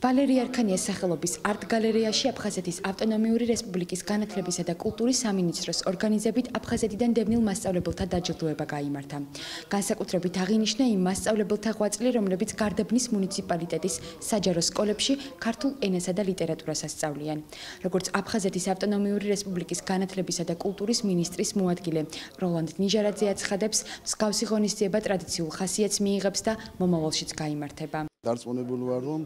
ვალერია არქანიას სახელობის არტ გალერეაში აფხაზეთის ავტონომიური რესპუბლიკის განათლებისა და კულტურის სამინისტროს ორგანიზებით აფხაზეთიდან დევნილ მასწავლებელთა დაჯილდოება გაიმართა. განსაკუთრებით აღინიშნა იმ მასწავლებელთა ღვაწლი, რომლებიც გარდაბნის მუნიციპალიტეტის საჯარო სკოლებში ქართულ ენასა და ლიტერატურას ასწავლიან. Როგორც აფხაზეთის ავტონომიური რესპუბლიკის განათლებისა და კულტურის მინისტრის მოადგილე როლანდ ნიჟარაძე აცხადებს, მსგავსი ღონისძიება ტრადიციულ ხასიათს მიიღებს და მომავალშიც გაიმართება. Დარწმუნებული ვარ, რომ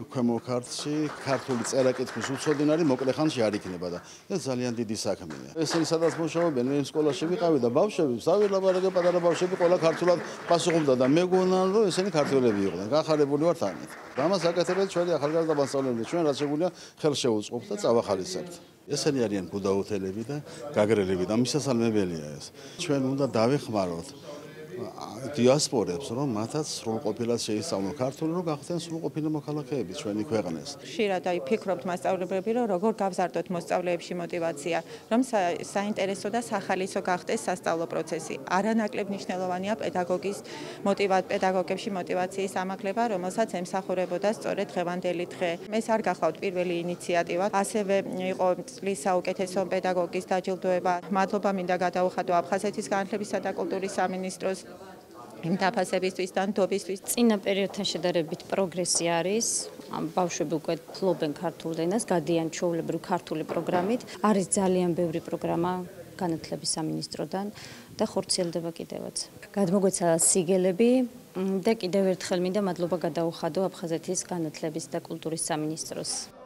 ქვემო ქართლში ქართული წერა-კითხვის უცოდინარი მოკლე ხანში არ იქნება და ეს ძალიან დიდი საქმეა. ესენი სადაც მუშაობენ, მე სკოლაში ვიყავი და ბავშვები, სავილაბარაგე პატარა ბავშვები ყველა ქართულად პასუხობდა და მეგონა რომ ესენი ქართველები იყვნენ. გახარებული ვართ ამით. ამას აკეთებენ ჩვენი ახალგაზრდა მასწავლებლები, ჩვენ რაც შეგვიძლია ხელს შევუწყობთ და წავახალისებთ. ესენი არიან გუდაუთელები და გაგრელები და მისასალმებელია ეს. ჩვენ უნდა დავეხმაროთ დიასპორებს, რომ მათაც სრულყოფილად შეისწავლონ ქართული, რომ გახდნენ სრულყოფილი მოქალაქეები ჩვენი ქვეყნის. ხშირად ფიქრობთ მასწავლებლები, რომ როგორ გავზარდოთ მოსწავლეებში мотиваცია, რომ საინტერესო და სახალისო გახდეს სასწავლო პროცესი. არანაკლებ მნიშვნელოვანია პედაგოგებში мотиваციის ამაღლება, რომელსაც ემსახურებოდა სწორედ დღევანდელი დღე. ეს არ გახლავთ პირველი ინიციატივა, ასევე იყო წლის საუკეთესო პედაგოგის დაჯილდოება. მადლობა მინდა გადაუხადო აფხაზეთის განათლებისა და კულტურის სამინისტროს იმ დაფასებისთვის და ნდობისთვის. წინა პერიოდთან შედარებით პროგრესი არის. ბავშვები უკვე ფლობენ ქართულ ენას, გადიან ჩვეულებრივ ქართული პროგრამით. არის ძალიან ბევრი პროგრამა განათლების სამინისტროდან და ხორციელდება კიდევაც. გადმოგვეცა სიგელები და კიდევ ერთხელ მინდა მადლობა გადაუხადო აფხაზეთის განათლების და კულტურის სამინისტროს.